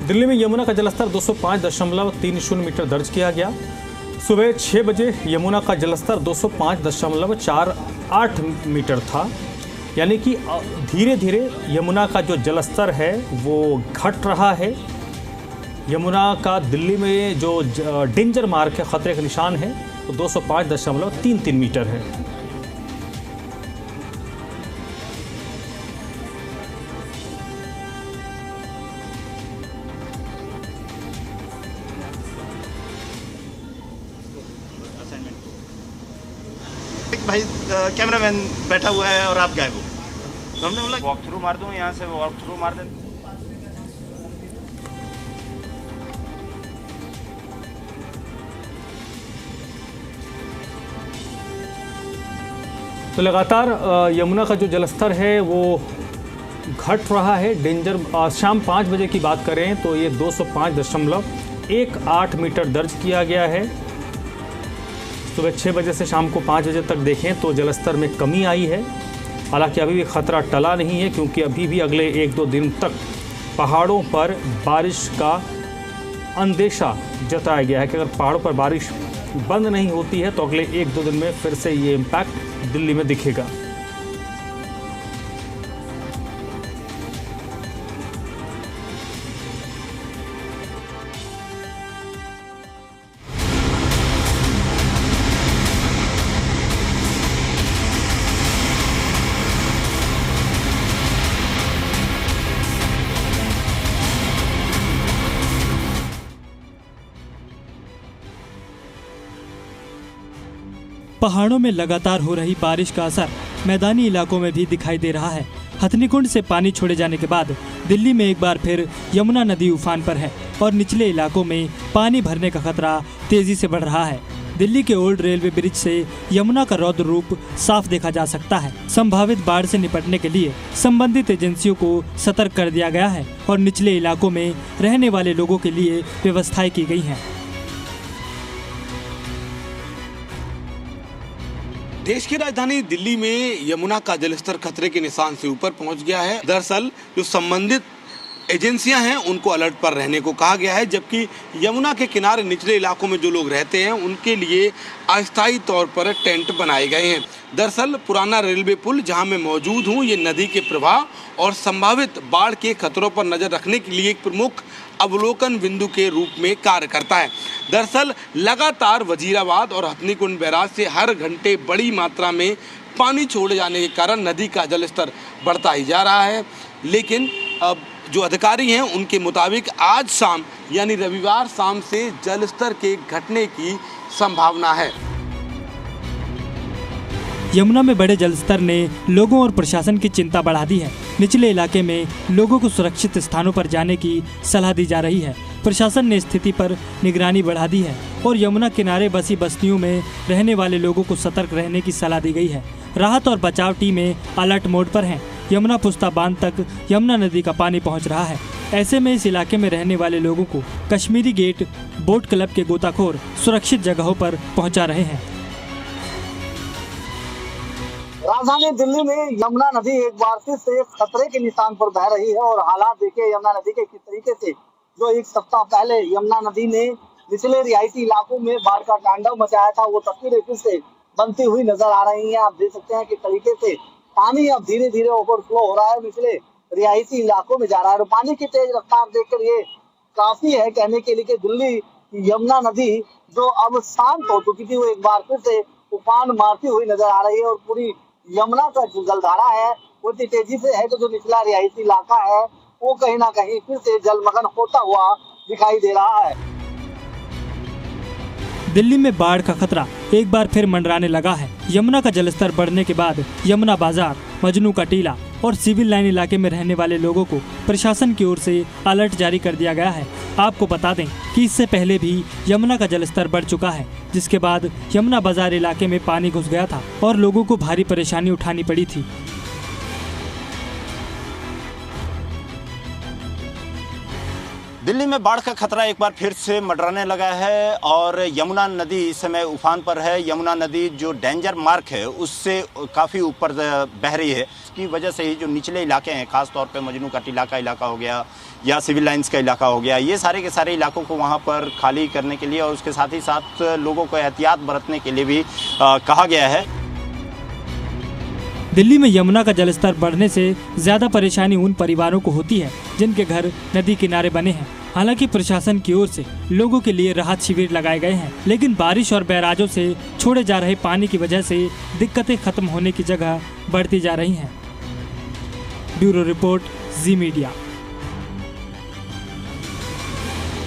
दिल्ली में यमुना का जलस्तर 205.30 मीटर दर्ज किया गया। सुबह 6 बजे यमुना का जलस्तर 205.48 मीटर था, यानी कि धीरे धीरे यमुना का जो जलस्तर है वो घट रहा है। यमुना का दिल्ली में जो डेंजर मार्क है, खतरे का निशान है, तो 205.33 मीटर है। भाई कैमरामैन बैठा हुआ है और आप गायब हो, तो हमने बोला वॉक थ्रू मार दूं, यहाँ से वॉक थ्रू मार दें। तो लगातार यमुना का जो जलस्तर है वो घट रहा है। डेंजर शाम 5 बजे की बात करें तो ये 205.18 मीटर दर्ज किया गया है। सुबह 6 बजे से शाम को 5 बजे तक देखें तो जलस्तर में कमी आई है। हालांकि अभी भी खतरा टला नहीं है, क्योंकि अभी भी अगले 1-2 दिन तक पहाड़ों पर बारिश का अंदेशा जताया गया है कि अगर पहाड़ों पर बारिश बंद नहीं होती है तो अगले 1-2 दिन में फिर से ये इम्पैक्ट दिल्ली में दिखेगा। पहाड़ों में लगातार हो रही बारिश का असर मैदानी इलाकों में भी दिखाई दे रहा है। हथनीकुंड से पानी छोड़े जाने के बाद दिल्ली में एक बार फिर यमुना नदी उफान पर है और निचले इलाकों में पानी भरने का खतरा तेजी से बढ़ रहा है। दिल्ली के ओल्ड रेलवे ब्रिज से यमुना का रौद्र रूप साफ देखा जा सकता है। संभावित बाढ़ से निपटने के लिए संबंधित एजेंसियों को सतर्क कर दिया गया है और निचले इलाकों में रहने वाले लोगों के लिए व्यवस्थाएं की गई हैं। देश की राजधानी दिल्ली में यमुना का जलस्तर खतरे के निशान से ऊपर पहुंच गया है। दरअसल जो संबंधित एजेंसियां हैं उनको अलर्ट पर रहने को कहा गया है, जबकि यमुना के किनारे निचले इलाकों में जो लोग रहते हैं उनके लिए अस्थायी तौर पर टेंट बनाए गए हैं। दरअसल पुराना रेलवे पुल जहां मैं मौजूद हूं, ये नदी के प्रवाह और संभावित बाढ़ के खतरों पर नजर रखने के लिए एक प्रमुख अवलोकन बिंदु के रूप में कार्य करता है। दरअसल लगातार वजीराबाद और हथनीकुंड बैराज से हर घंटे बड़ी मात्रा में पानी छोड़े जाने के कारण नदी का जलस्तर बढ़ता ही जा रहा है। लेकिन अब जो अधिकारी हैं उनके मुताबिक आज शाम यानी रविवार शाम से जलस्तर के घटने की संभावना है। यमुना में बड़े जलस्तर ने लोगों और प्रशासन की चिंता बढ़ा दी है। निचले इलाके में लोगों को सुरक्षित स्थानों पर जाने की सलाह दी जा रही है। प्रशासन ने स्थिति पर निगरानी बढ़ा दी है और यमुना किनारे बसी बस्तियों में रहने वाले लोगों को सतर्क रहने की सलाह दी गई है। राहत और बचाव टीमें अलर्ट मोड पर हैं। यमुना पुस्ता बांध तक यमुना नदी का पानी पहुंच रहा है। ऐसे में इस इलाके में रहने वाले लोगों को कश्मीरी गेट बोट क्लब के गोताखोर सुरक्षित जगहों पर पहुंचा रहे हैं। राजधानी दिल्ली में यमुना नदी एक बार फिर से खतरे के निशान पर बह रही है और हालात देखिए यमुना नदी के किस तरीके से जो एक सप्ताह पहले यमुना नदी ने निचले रिहायशी इलाकों में बाढ़ का तांडव मचाया था, वो तस्वीरें फिर से बनती हुई नजर आ रही हैं। आप देख सकते हैं कि तरीके से पानी अब धीरे धीरे ओवरफ्लो हो रहा है, निचले रिहायशी इलाकों में जा रहा है। और पानी की तेज रफ्तार देखकर ये काफी है कहने के लिए कि दिल्ली यमुना नदी जो अब शांत हो चुकी थी, वो एक बार फिर से उफान मारती हुई नजर आ रही है। और पूरी यमुना का जो जलधारा है वो इतनी तेजी से है कि जो निचला रिहायशी इलाका है वो कहीं ना कहीं फिर से जलमग्न होता हुआ दिखाई दे रहा है। दिल्ली में बाढ़ का खतरा एक बार फिर मंडराने लगा है। यमुना का जलस्तर बढ़ने के बाद यमुना बाजार, मजनू का टीला और सिविल लाइन इलाके में रहने वाले लोगों को प्रशासन की ओर से अलर्ट जारी कर दिया गया है। आपको बता दें कि इससे पहले भी यमुना का जलस्तर बढ़ चुका है, जिसके बाद यमुना बाजार इलाके में पानी घुस गया था और लोगों को भारी परेशानी उठानी पड़ी थी। दिल्ली में बाढ़ का खतरा एक बार फिर से मंडराने लगा है और यमुना नदी इस समय उफान पर है। यमुना नदी जो डेंजर मार्क है उससे काफ़ी ऊपर बह रही है। इसकी वजह से ही जो निचले इलाके हैं, खास तौर पे मजनू का टीला का इलाका हो गया या सिविल लाइंस का इलाका हो गया, ये सारे के सारे इलाकों को वहाँ पर खाली करने के लिए और उसके साथ ही साथ लोगों को एहतियात बरतने के लिए भी कहा गया है। दिल्ली में यमुना का जलस्तर बढ़ने से ज्यादा परेशानी उन परिवारों को होती है जिनके घर नदी किनारे बने हैं। हालांकि प्रशासन की ओर से लोगों के लिए राहत शिविर लगाए गए हैं, लेकिन बारिश और बैराजों से छोड़े जा रहे पानी की वजह से दिक्कतें खत्म होने की जगह बढ़ती जा रही हैं। ब्यूरो रिपोर्ट, जी मीडिया।